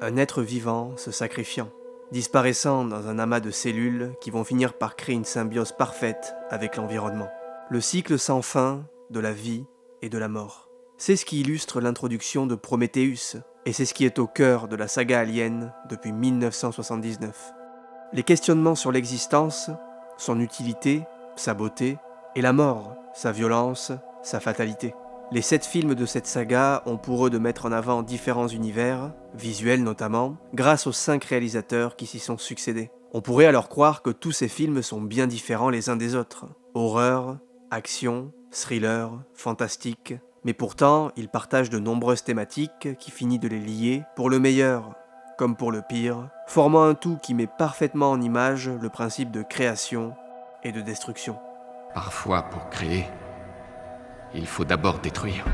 un être vivant se sacrifiant, disparaissant dans un amas de cellules qui vont finir par créer une symbiose parfaite avec l'environnement. Le cycle sans fin de la vie et de la mort. C'est ce qui illustre l'introduction de Prometheus, et c'est ce qui est au cœur de la saga Alien depuis 1979. Les questionnements sur l'existence, son utilité, sa beauté, et la mort, sa violence, sa fatalité. Les 7 films de cette saga ont pour eux de mettre en avant différents univers, visuels notamment, grâce aux 5 réalisateurs qui s'y sont succédés. On pourrait alors croire que tous ces films sont bien différents les uns des autres. Horreur, action, thriller, fantastique. Mais pourtant, ils partagent de nombreuses thématiques qui finissent de les lier, pour le meilleur comme pour le pire, formant un tout qui met parfaitement en image le principe de création et de destruction. Parfois, pour créer, il faut d'abord détruire.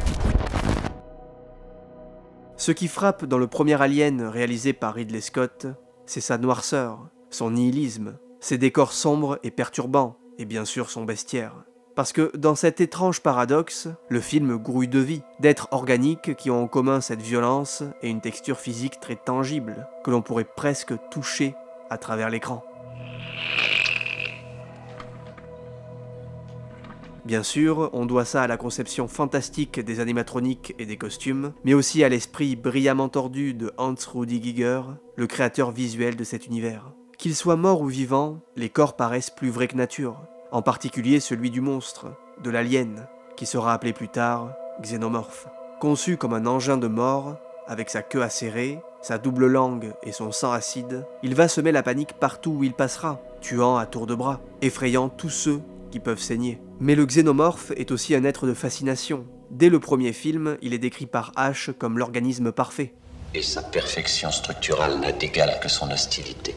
Ce qui frappe dans le premier Alien réalisé par Ridley Scott, c'est sa noirceur, son nihilisme, ses décors sombres et perturbants, et bien sûr son bestiaire. Parce que dans cet étrange paradoxe, le film grouille de vie, d'êtres organiques qui ont en commun cette violence et une texture physique très tangible, que l'on pourrait presque toucher à travers l'écran. Bien sûr, on doit ça à la conception fantastique des animatroniques et des costumes, mais aussi à l'esprit brillamment tordu de Hans Rudi Giger, le créateur visuel de cet univers. Qu'ils soient morts ou vivants, les corps paraissent plus vrais que nature. En particulier celui du monstre, de l'alien, qui sera appelé plus tard Xénomorphe. Conçu comme un engin de mort, avec sa queue acérée, sa double langue et son sang acide, il va semer la panique partout où il passera, tuant à tour de bras, effrayant tous ceux qui peuvent saigner. Mais le Xénomorphe est aussi un être de fascination. Dès le premier film, il est décrit par H comme l'organisme parfait. Et sa perfection structurale n'a d'égal que son hostilité.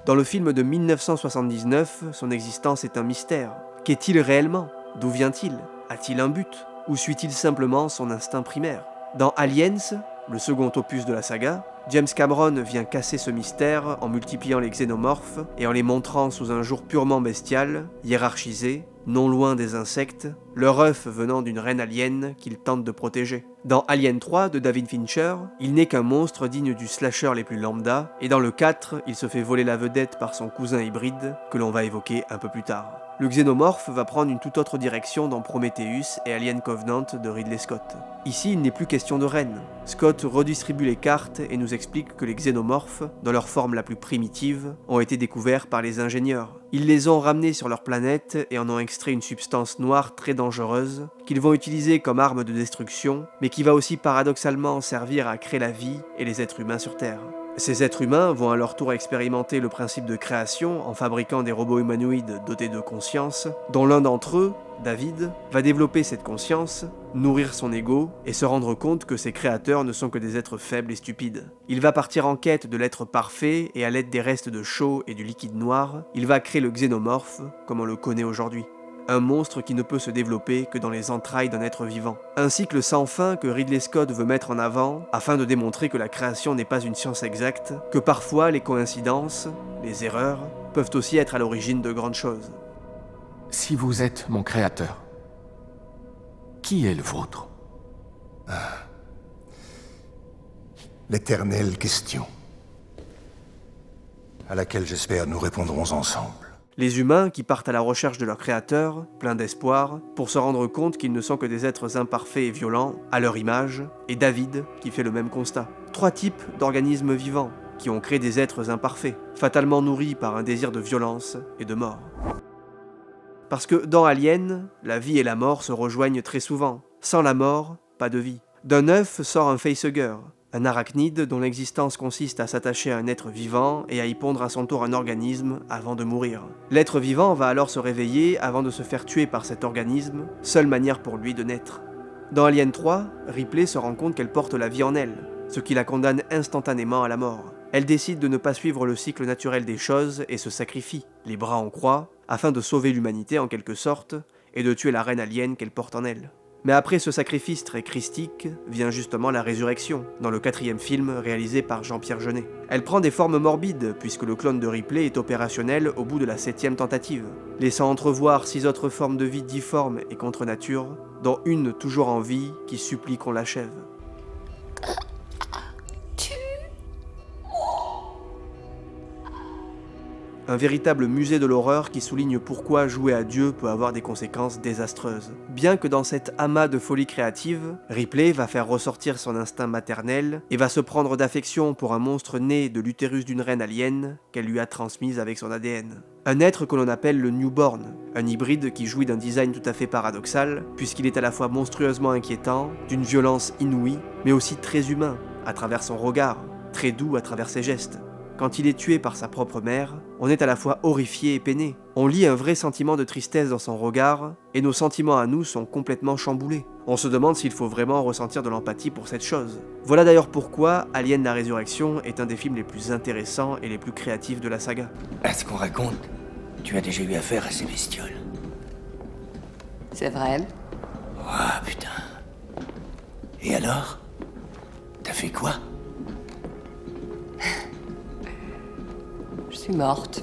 Dans le film de 1979, son existence est un mystère. Qu'est-il réellement? D'où vient-il? A-t-il un but? Ou suit-il simplement son instinct primaire? Dans Aliens, le second opus de la saga, James Cameron vient casser ce mystère en multipliant les xénomorphes et en les montrant sous un jour purement bestial, hiérarchisé, non loin des insectes, leur œuf venant d'une reine alien qu'il tente de protéger. Dans Alien 3 de David Fincher, il n'est qu'un monstre digne du slasher les plus lambda, et dans le 4, il se fait voler la vedette par son cousin hybride, que l'on va évoquer un peu plus tard. Le xénomorphe va prendre une toute autre direction dans Prometheus et Alien Covenant de Ridley Scott. Ici, il n'est plus question de reine. Scott redistribue les cartes et nous explique que les xénomorphes, dans leur forme la plus primitive, ont été découverts par les ingénieurs. Ils les ont ramenés sur leur planète et en ont extrait une substance noire très dangereuse, qu'ils vont utiliser comme arme de destruction, mais qui va aussi paradoxalement servir à créer la vie et les êtres humains sur Terre. Ces êtres humains vont à leur tour expérimenter le principe de création en fabriquant des robots humanoïdes dotés de conscience, dont l'un d'entre eux, David, va développer cette conscience, nourrir son ego et se rendre compte que ses créateurs ne sont que des êtres faibles et stupides. Il va partir en quête de l'être parfait et à l'aide des restes de chaux et du liquide noir, il va créer le xénomorphe comme on le connaît aujourd'hui. Un monstre qui ne peut se développer que dans les entrailles d'un être vivant. Un cycle sans fin que Ridley Scott veut mettre en avant afin de démontrer que la création n'est pas une science exacte, que parfois les coïncidences, les erreurs, peuvent aussi être à l'origine de grandes choses. Si vous êtes mon créateur, qui est le vôtre? L'éternelle question, à laquelle j'espère nous répondrons ensemble. Les humains qui partent à la recherche de leur créateur, pleins d'espoir, pour se rendre compte qu'ils ne sont que des êtres imparfaits et violents, à leur image, et David qui fait le même constat. 3 types d'organismes vivants qui ont créé des êtres imparfaits, fatalement nourris par un désir de violence et de mort. Parce que dans Alien, la vie et la mort se rejoignent très souvent. Sans la mort, pas de vie. D'un œuf sort un facehugger, un arachnide dont l'existence consiste à s'attacher à un être vivant et à y pondre à son tour un organisme avant de mourir. L'être vivant va alors se réveiller avant de se faire tuer par cet organisme, seule manière pour lui de naître. Dans Alien 3, Ripley se rend compte qu'elle porte la vie en elle, ce qui la condamne instantanément à la mort. Elle décide de ne pas suivre le cycle naturel des choses et se sacrifie, les bras en croix, afin de sauver l'humanité en quelque sorte, et de tuer la reine alien qu'elle porte en elle. Mais après ce sacrifice très christique, vient justement la résurrection, dans le 4e film réalisé par Jean-Pierre Jeunet. Elle prend des formes morbides, puisque le clone de Ripley est opérationnel au bout de la 7e tentative, laissant entrevoir 6 autres formes de vie difformes et contre nature, dont une toujours en vie qui supplie qu'on l'achève. un véritable musée de l'horreur qui souligne pourquoi jouer à Dieu peut avoir des conséquences désastreuses. Bien que dans cet amas de folie créative, Ripley va faire ressortir son instinct maternel et va se prendre d'affection pour un monstre né de l'utérus d'une reine alien qu'elle lui a transmise avec son ADN. Un être que l'on appelle le Newborn, un hybride qui jouit d'un design tout à fait paradoxal, puisqu'il est à la fois monstrueusement inquiétant, d'une violence inouïe, mais aussi très humain, à travers son regard, très doux à travers ses gestes. Quand il est tué par sa propre mère, on est à la fois horrifié et peiné. On lit un vrai sentiment de tristesse dans son regard, et nos sentiments à nous sont complètement chamboulés. On se demande s'il faut vraiment ressentir de l'empathie pour cette chose. Voilà d'ailleurs pourquoi Alien la Résurrection est un des films les plus intéressants et les plus créatifs de la saga. À ce qu'on raconte, tu as déjà eu affaire à ces bestioles. C'est vrai. Ah putain. Et alors? T'as fait quoi? Je suis morte.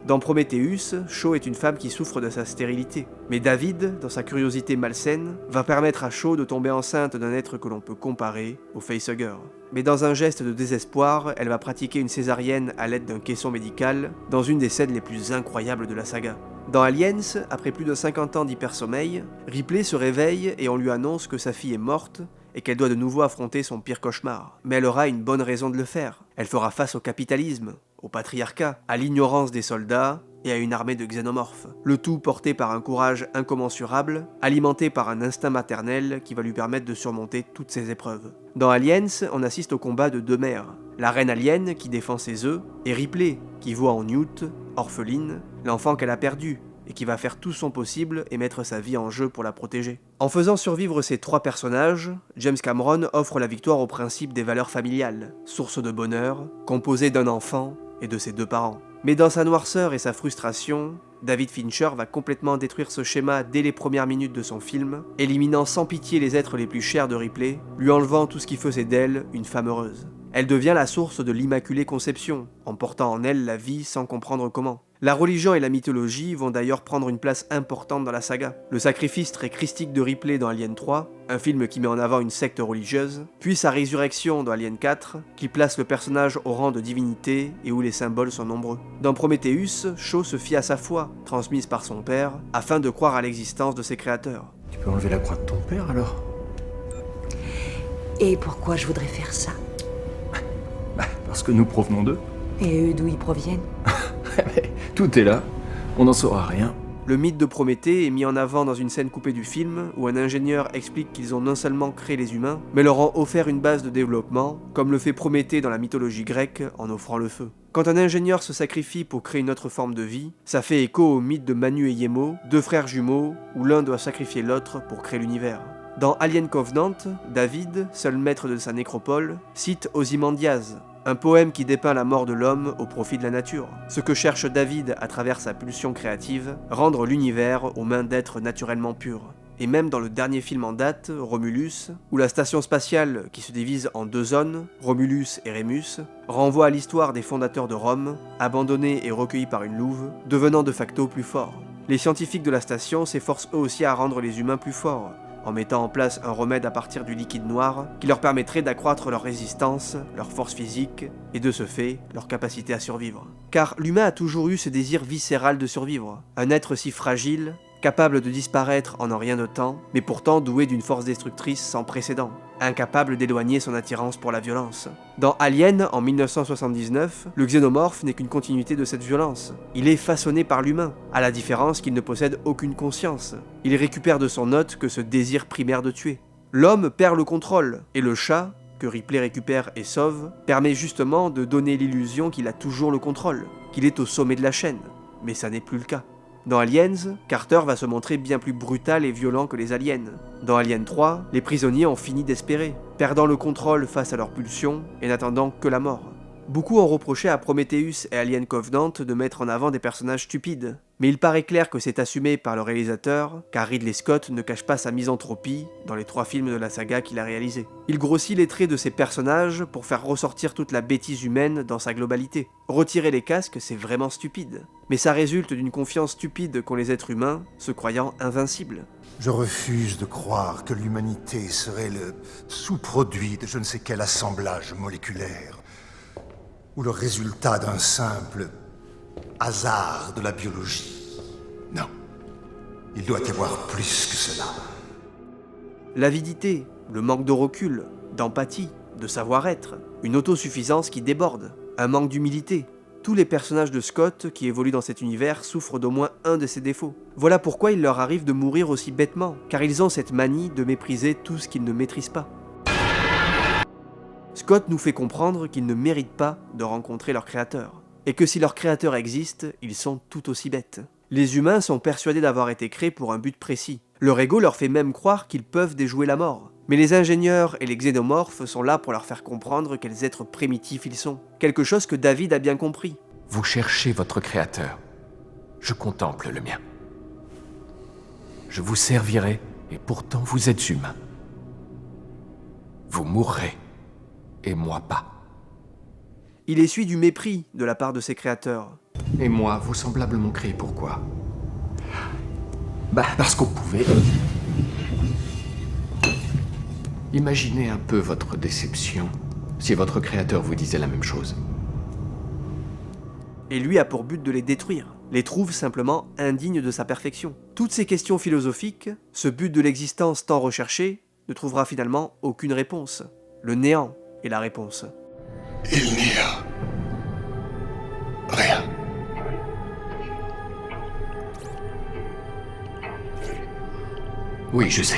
Dans Prometheus, Shaw est une femme qui souffre de sa stérilité. Mais David, dans sa curiosité malsaine, va permettre à Shaw de tomber enceinte d'un être que l'on peut comparer au facehugger. Mais dans un geste de désespoir, elle va pratiquer une césarienne à l'aide d'un caisson médical, dans une des scènes les plus incroyables de la saga. Dans Aliens, après plus de 50 ans d'hypersommeil, Ripley se réveille et on lui annonce que sa fille est morte et qu'elle doit de nouveau affronter son pire cauchemar. Mais elle aura une bonne raison de le faire. Elle fera face au capitalisme, au patriarcat, à l'ignorance des soldats et à une armée de xénomorphes. Le tout porté par un courage incommensurable, alimenté par un instinct maternel qui va lui permettre de surmonter toutes ces épreuves. Dans Aliens, on assiste au combat de deux mères. La reine alien qui défend ses œufs, et Ripley qui voit en Newt, orpheline, l'enfant qu'elle a perdu, et qui va faire tout son possible et mettre sa vie en jeu pour la protéger. En faisant survivre ces trois personnages, James Cameron offre la victoire au principe des valeurs familiales, source de bonheur, composée d'un enfant et de ses deux parents. Mais dans sa noirceur et sa frustration, David Fincher va complètement détruire ce schéma dès les premières minutes de son film, éliminant sans pitié les êtres les plus chers de Ripley, lui enlevant tout ce qui faisait d'elle une femme heureuse. Elle devient la source de l'Immaculée Conception, en portant en elle la vie sans comprendre comment. La religion et la mythologie vont d'ailleurs prendre une place importante dans la saga. Le sacrifice très christique de Ripley dans Alien 3, un film qui met en avant une secte religieuse, puis sa résurrection dans Alien 4, qui place le personnage au rang de divinité et où les symboles sont nombreux. Dans Prometheus, Shaw se fie à sa foi, transmise par son père, afin de croire à l'existence de ses créateurs. Tu peux enlever la croix de ton père alors? Et pourquoi je voudrais faire ça? Parce que nous provenons d'eux. Et eux, d'où ils proviennent? Tout est là, on n'en saura rien. Le mythe de Prométhée est mis en avant dans une scène coupée du film où un ingénieur explique qu'ils ont non seulement créé les humains, mais leur ont offert une base de développement, comme le fait Prométhée dans la mythologie grecque en offrant le feu. Quand un ingénieur se sacrifie pour créer une autre forme de vie, ça fait écho au mythe de Manu et Yemo, deux frères jumeaux, où l'un doit sacrifier l'autre pour créer l'univers. Dans Alien Covenant, David, seul maître de sa nécropole, cite Ozymandias, un poème qui dépeint la mort de l'homme au profit de la nature. Ce que cherche David à travers sa pulsion créative, rendre l'univers aux mains d'êtres naturellement purs. Et même dans le dernier film en date, Romulus, où la station spatiale, qui se divise en deux zones, Romulus et Rémus, renvoie à l'histoire des fondateurs de Rome, abandonnés et recueillis par une louve, devenant de facto plus forts. Les scientifiques de la station s'efforcent eux aussi à rendre les humains plus forts, en mettant en place un remède à partir du liquide noir qui leur permettrait d'accroître leur résistance, leur force physique et de ce fait, leur capacité à survivre. Car l'humain a toujours eu ce désir viscéral de survivre, un être si fragile, capable de disparaître en un rien de temps, mais pourtant doué d'une force destructrice sans précédent, incapable d'éloigner son attirance pour la violence. Dans Alien, en 1979, le xénomorphe n'est qu'une continuité de cette violence. Il est façonné par l'humain, à la différence qu'il ne possède aucune conscience. Il récupère de son hôte que ce désir primaire de tuer. L'homme perd le contrôle, et le chat, que Ripley récupère et sauve, permet justement de donner l'illusion qu'il a toujours le contrôle, qu'il est au sommet de la chaîne. Mais ça n'est plus le cas. Dans Aliens, Carter va se montrer bien plus brutal et violent que les aliens. Dans Alien 3, les prisonniers ont fini d'espérer, perdant le contrôle face à leurs pulsions et n'attendant que la mort. Beaucoup ont reproché à Prometheus et Alien Covenant de mettre en avant des personnages stupides, mais il paraît clair que c'est assumé par le réalisateur, car Ridley Scott ne cache pas sa misanthropie dans les 3 films de la saga qu'il a réalisés. Il grossit les traits de ses personnages pour faire ressortir toute la bêtise humaine dans sa globalité. Retirer les casques, c'est vraiment stupide, mais ça résulte d'une confiance stupide qu'ont les êtres humains, se croyant invincibles. Je refuse de croire que l'humanité serait le sous-produit de je ne sais quel assemblage moléculaire, ou le résultat d'un simple hasard de la biologie. Non. Il doit y avoir plus que cela. L'avidité, le manque de recul, d'empathie, de savoir-être, une autosuffisance qui déborde, un manque d'humilité. Tous les personnages de Scott qui évoluent dans cet univers souffrent d'au moins un de ces défauts. Voilà pourquoi il leur arrive de mourir aussi bêtement, car ils ont cette manie de mépriser tout ce qu'ils ne maîtrisent pas. Scott nous fait comprendre qu'ils ne méritent pas de rencontrer leur créateur, et que si leur créateur existe, ils sont tout aussi bêtes. Les humains sont persuadés d'avoir été créés pour un but précis. Leur ego leur fait même croire qu'ils peuvent déjouer la mort. Mais les ingénieurs et les xénomorphes sont là pour leur faire comprendre quels êtres primitifs ils sont. Quelque chose que David a bien compris. Vous cherchez votre créateur. Je contemple le mien. Je vous servirai, et pourtant vous êtes humain. Vous mourrez, et moi pas. Il essuie du mépris de la part de ses créateurs. Et moi, vos semblables m'ont créé pourquoi? Parce qu'on pouvait. Imaginez un peu votre déception si votre créateur vous disait la même chose. Et lui a pour but de les détruire, les trouve simplement indignes de sa perfection. Toutes ces questions philosophiques, ce but de l'existence tant recherché, ne trouvera finalement aucune réponse. Le néant est la réponse. Il n'y a rien. Oui, je sais.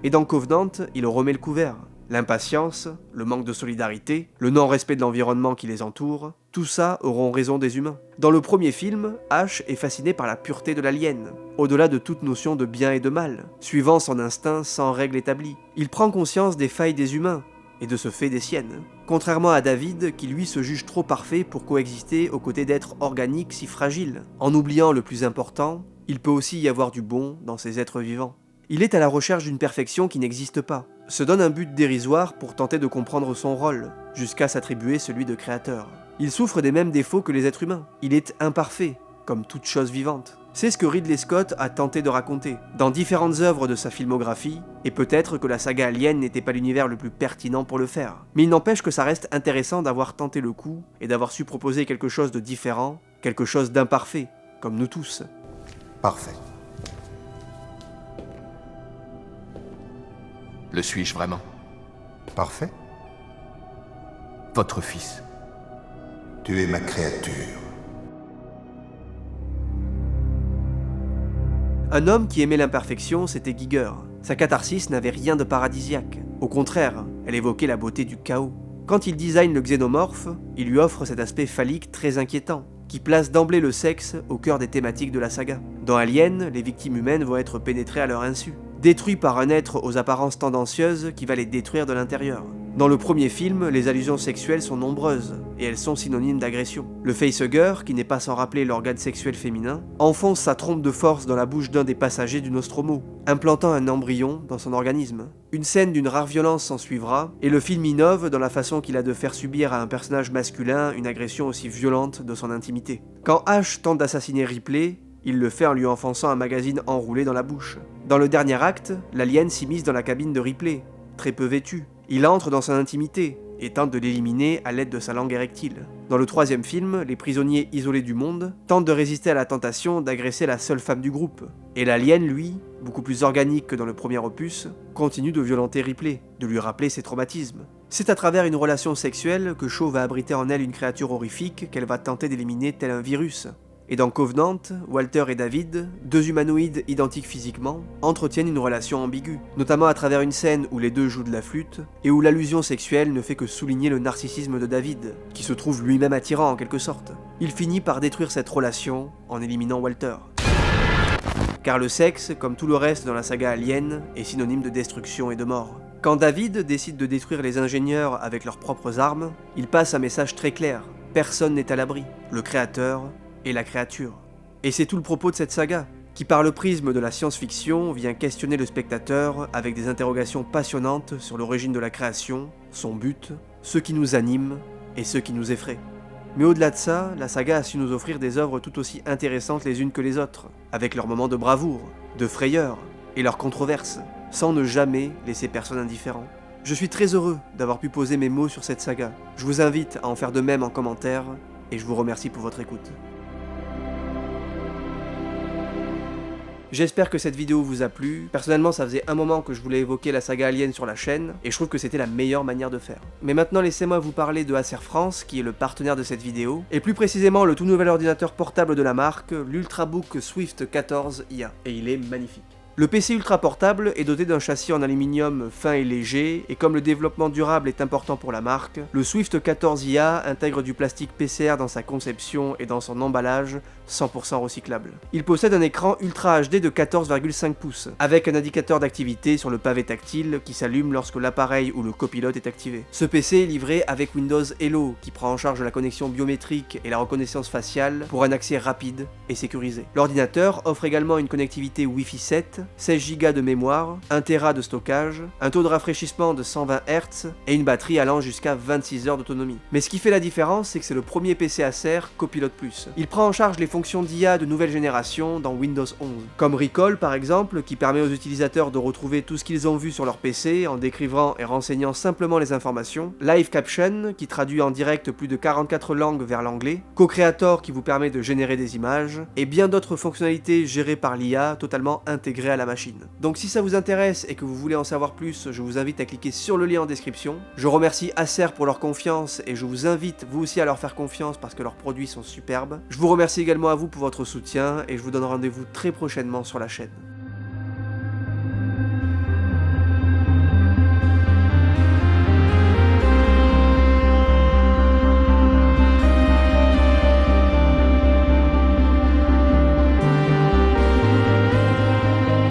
Et dans Covenant, il remet le couvert. L'impatience, le manque de solidarité, le non-respect de l'environnement qui les entoure, tout ça auront raison des humains. Dans le premier film, Ash est fasciné par la pureté de l'alien, au-delà de toute notion de bien et de mal, suivant son instinct sans règle établie. Il prend conscience des failles des humains, et de ce fait des siennes. Contrairement à David, qui lui se juge trop parfait pour coexister aux côtés d'êtres organiques si fragiles. En oubliant le plus important, il peut aussi y avoir du bon dans ces êtres vivants. Il est à la recherche d'une perfection qui n'existe pas, se donne un but dérisoire pour tenter de comprendre son rôle, jusqu'à s'attribuer celui de créateur. Il souffre des mêmes défauts que les êtres humains. Il est imparfait, comme toute chose vivante. C'est ce que Ridley Scott a tenté de raconter, dans différentes œuvres de sa filmographie, et peut-être que la saga Alien n'était pas l'univers le plus pertinent pour le faire. Mais il n'empêche que ça reste intéressant d'avoir tenté le coup, et d'avoir su proposer quelque chose de différent, quelque chose d'imparfait, comme nous tous. Parfait. Le suis-je vraiment? Parfait. Votre fils. Tu es ma créature. Un homme qui aimait l'imperfection, c'était Giger. Sa catharsis n'avait rien de paradisiaque. Au contraire, elle évoquait la beauté du chaos. Quand il design le xénomorphe, il lui offre cet aspect phallique très inquiétant, qui place d'emblée le sexe au cœur des thématiques de la saga. Dans Alien, les victimes humaines vont être pénétrées à leur insu, détruits par un être aux apparences tendancieuses qui va les détruire de l'intérieur. Dans le premier film, les allusions sexuelles sont nombreuses, et elles sont synonymes d'agression. Le facehugger, qui n'est pas sans rappeler l'organe sexuel féminin, enfonce sa trompe de force dans la bouche d'un des passagers du Nostromo, implantant un embryon dans son organisme. Une scène d'une rare violence s'en suivra, et le film innove dans la façon qu'il a de faire subir à un personnage masculin une agression aussi violente de son intimité. Quand Ash tente d'assassiner Ripley, il le fait en lui enfonçant un magazine enroulé dans la bouche. Dans le dernier acte, l'alien s'immisce dans la cabine de Ripley, très peu vêtue. Il entre dans son intimité et tente de l'éliminer à l'aide de sa langue érectile. Dans le troisième film, les prisonniers isolés du monde tentent de résister à la tentation d'agresser la seule femme du groupe. Et l'alien, lui, beaucoup plus organique que dans le premier opus, continue de violenter Ripley, de lui rappeler ses traumatismes. C'est à travers une relation sexuelle que Shaw va abriter en elle une créature horrifique qu'elle va tenter d'éliminer tel un virus. Et dans Covenant, Walter et David, deux humanoïdes identiques physiquement, entretiennent une relation ambiguë, notamment à travers une scène où les deux jouent de la flûte, et où l'allusion sexuelle ne fait que souligner le narcissisme de David, qui se trouve lui-même attirant en quelque sorte. Il finit par détruire cette relation en éliminant Walter. Car le sexe, comme tout le reste dans la saga Alien, est synonyme de destruction et de mort. Quand David décide de détruire les ingénieurs avec leurs propres armes, il passe un message très clair. Personne n'est à l'abri. Le créateur et la créature. Et c'est tout le propos de cette saga, qui par le prisme de la science-fiction vient questionner le spectateur avec des interrogations passionnantes sur l'origine de la création, son but, ce qui nous anime et ce qui nous effraie. Mais au-delà de ça, la saga a su nous offrir des œuvres tout aussi intéressantes les unes que les autres, avec leurs moments de bravoure, de frayeur et leurs controverses, sans ne jamais laisser personne indifférent. Je suis très heureux d'avoir pu poser mes mots sur cette saga. Je vous invite à en faire de même en commentaire, et je vous remercie pour votre écoute. J'espère que cette vidéo vous a plu. Personnellement, ça faisait un moment que je voulais évoquer la saga Alien sur la chaîne, et je trouve que c'était la meilleure manière de faire. Mais maintenant, laissez-moi vous parler de Acer France, qui est le partenaire de cette vidéo, et plus précisément le tout nouvel ordinateur portable de la marque, l'Ultrabook Swift 14 IA. Et il est magnifique. Le PC ultra portable est doté d'un châssis en aluminium fin et léger, et comme le développement durable est important pour la marque, le Swift 14 IA intègre du plastique PCR dans sa conception et dans son emballage 100% recyclable. Il possède un écran Ultra HD de 14,5 pouces, avec un indicateur d'activité sur le pavé tactile qui s'allume lorsque l'appareil ou le copilote est activé. Ce PC est livré avec Windows Hello, qui prend en charge la connexion biométrique et la reconnaissance faciale pour un accès rapide et sécurisé. L'ordinateur offre également une connectivité Wi-Fi 7, 16 Go de mémoire, 1 Tera de stockage, un taux de rafraîchissement de 120 Hz et une batterie allant jusqu'à 26 heures d'autonomie. Mais ce qui fait la différence, c'est que c'est le premier PC Acer Copilot+. Il prend en charge les fonctions d'IA de nouvelle génération dans Windows 11, comme Recall par exemple, qui permet aux utilisateurs de retrouver tout ce qu'ils ont vu sur leur PC en décrivant et renseignant simplement les informations, Live Caption, qui traduit en direct plus de 44 langues vers l'anglais, Co-Creator qui vous permet de générer des images, et bien d'autres fonctionnalités gérées par l'IA totalement intégrées à la machine. Donc si ça vous intéresse et que vous voulez en savoir plus, je vous invite à cliquer sur le lien en description. Je remercie Acer pour leur confiance et je vous invite vous aussi à leur faire confiance parce que leurs produits sont superbes. Je vous remercie également à vous pour votre soutien et je vous donne rendez-vous très prochainement sur la chaîne.